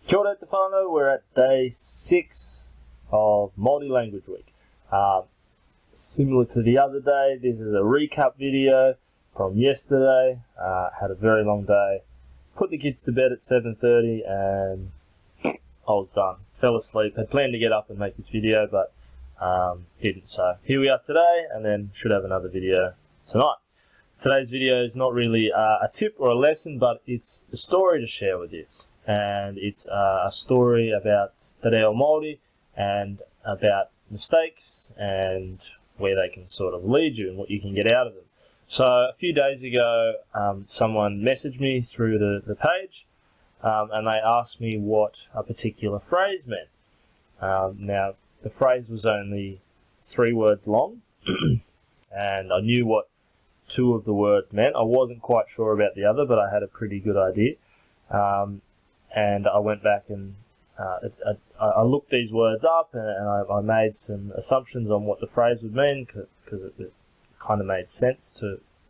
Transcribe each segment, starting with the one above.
Kia ora te whānau, we're at day 6 of Māori Language Week. Similar to the other day, this is a recap video from yesterday. Had a very long day. Put the kids to bed at 7:30 and I was done. Fell asleep. Had planned to get up and make this video, but didn't. So here we are today, and then should have another video tonight. Today's video is not really a tip or a lesson, but it's a story to share with you. And it's a story about the Reo Māori and about mistakes and where they can sort of lead you and what you can get out of them. So a few days ago, someone messaged me through the page and they asked me what a particular phrase meant. Now, the phrase was only 3 words long and I knew what 2 of the words meant. I wasn't quite sure about the other, but I had a pretty good idea. And I went back and I looked these words up and I made some assumptions on what the phrase would mean because it kind of made sense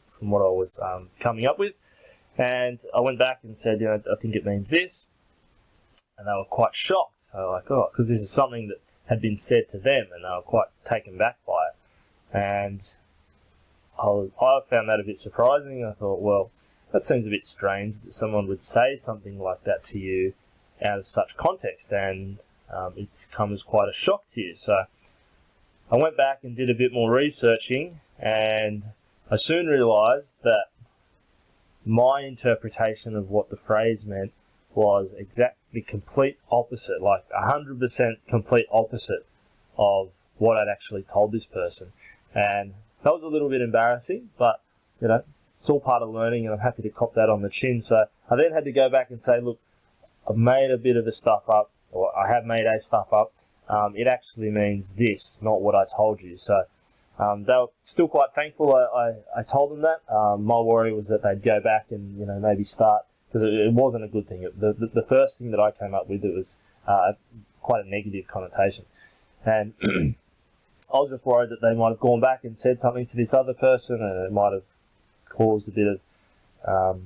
from what I was coming up with. And I went back and said, you know, I think it means this. And they were quite shocked. They were like, oh, because this is something that had been said to them and they were quite taken back by it. And I found that a bit surprising. I thought, well, that seems a bit strange that someone would say something like that to you out of such context, and it's come as quite a shock to you. So I went back and did a bit more researching, and I soon realised that my interpretation of what the phrase meant was exactly complete opposite, like 100% complete opposite of what I'd actually told this person. And that was a little bit embarrassing, but, you know, it's all part of learning, and I'm happy to cop that on the chin. So I then had to go back and say, look, I've made a bit of the stuff up, or I have made a stuff up. It actually means this, not what I told you. So they were still quite thankful I told them that. My worry was that they'd go back and, you know, maybe start, because it wasn't a good thing. The first thing that I came up with, it was quite a negative connotation. And I was just worried that they might have gone back and said something to this other person, and it might have caused a bit of,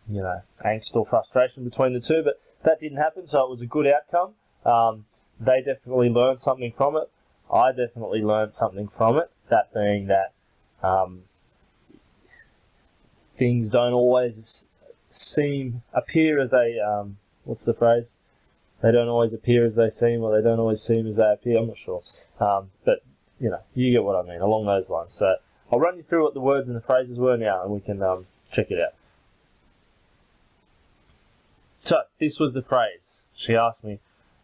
you know, angst or frustration between the two, but that didn't happen, so it was a good outcome. They definitely learned something from it. I definitely learned something from it, that being that things don't always appear as they, what's the phrase? They don't always appear as they seem, or they don't always seem as they appear, I'm not sure. But, you know, you get what I mean, along those lines. So I'll run you through what the words and the phrases were now, and we can check it out. So, this was the phrase. She asked me,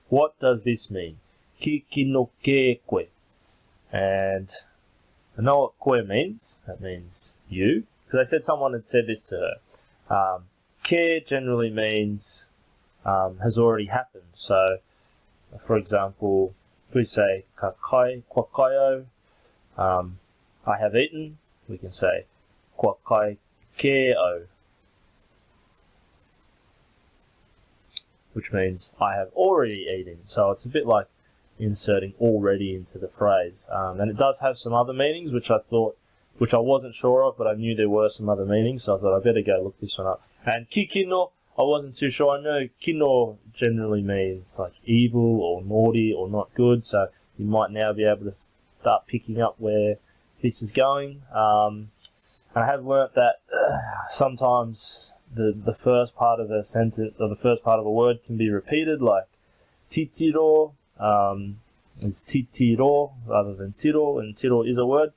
what does this mean? Kiki no ke koe. And I know what koe means. That means you. Because I said someone had said this to her. Ke generally means has already happened. So, for example, we say ka kai, kwa kaio. I have eaten. We can say kwa kai ke o, which means I have already eaten. So it's a bit like inserting already into the phrase. And it does have some other meanings, which I wasn't sure of, but I knew there were some other meanings, so I thought I'd better go look this one up. And ki kino, I wasn't too sure. I know kino generally means like evil or naughty or not good, so you might now be able to start picking up where this is going. And I have learnt that sometimes the first part of a sentence, or the first part of a word, can be repeated, like titiro is titiro rather than tiro, and tiro is a word.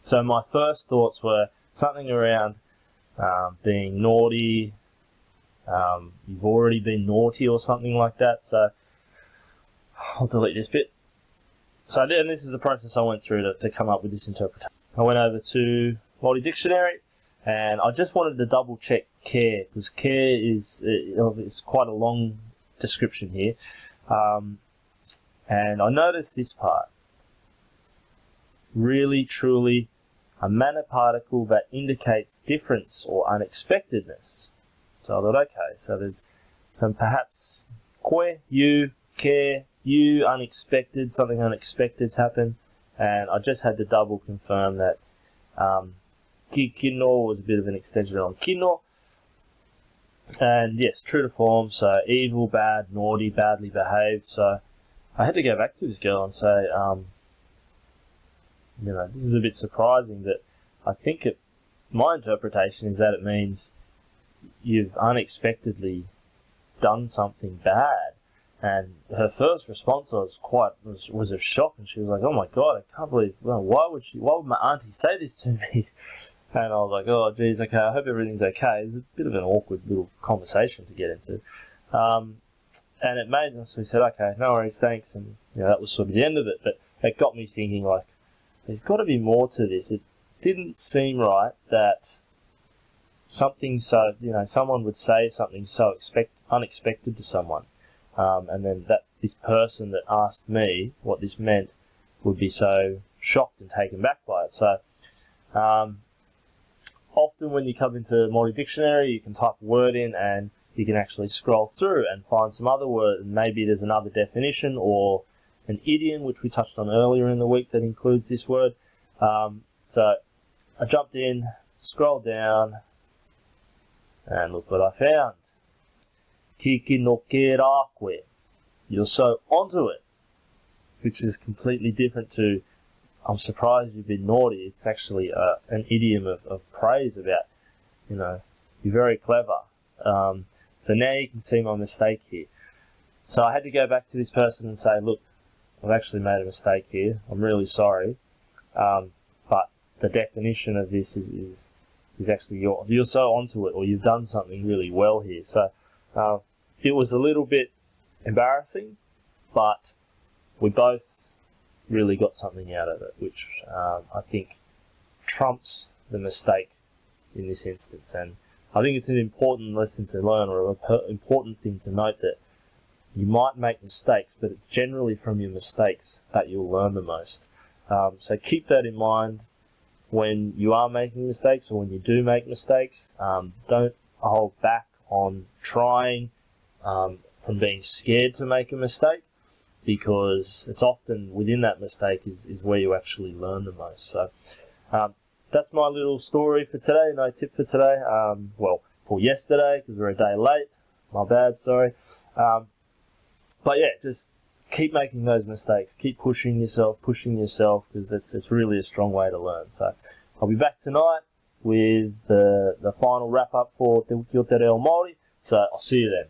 So my first thoughts were something around being naughty, you've already been naughty or something like that. So I'll delete this bit. So and this is the process I went through to come up with this interpretation. I went over to Māori Dictionary, and I just wanted to double check care, because care is it's quite a long description here. And I noticed this part. Really, truly, a manner particle that indicates difference or unexpectedness. So I thought, okay, so there's some perhaps koe, you, care, you, unexpected, something unexpected's happened, and I just had to double confirm that ki kino was a bit of an extension on kino, And yes, true to form, so evil, bad, naughty, badly behaved. So I had to go back to this girl and say, this is a bit surprising that I think my interpretation is that it means you've unexpectedly done something bad. And her first response was a shock, and she was like, "Oh my God, I can't believe, why would my auntie say this to me?" And I was like, "Oh geez, okay, I hope everything's okay." It's a bit of an awkward little conversation to get into. And it made us, we said, "Okay, no worries, thanks," and that was sort of the end of it. But it got me thinking, like, there's got to be more to this. It didn't seem right that something so, someone would say something so unexpected to someone. And then that this person that asked me what this meant would be so shocked and taken back by it. So often when you come into Māori dictionary, you can type a word in and you can actually scroll through and find some other word, and maybe there's another definition or an idiom, which we touched on earlier in the week, that includes this word. So I jumped in, scrolled down, and look what I found. Kiki no ke rākoe. You're so onto it, which is completely different to "I'm surprised you've been naughty." It's actually an idiom of praise about, you're very clever. So now you can see my mistake here. So I had to go back to this person and say, "Look, I've actually made a mistake here. I'm really sorry. But the definition of this is actually you're so onto it, or you've done something really well here." So it was a little bit embarrassing, but we both really got something out of it, which I think trumps the mistake in this instance. And I think it's an important lesson to learn, or an important thing to note, that you might make mistakes, but it's generally from your mistakes that you'll learn the most. So keep that in mind when you are making mistakes, or when you do make mistakes. Don't hold back on trying, from being scared to make a mistake, because it's often within that mistake is where you actually learn the most. So that's my little story for today. No tip for today. For yesterday, because we're a day late. My bad, sorry. But yeah, just keep making those mistakes. Keep pushing yourself, because it's really a strong way to learn. So I'll be back tonight with the final wrap up for Te Reo Māori. So I'll see you then.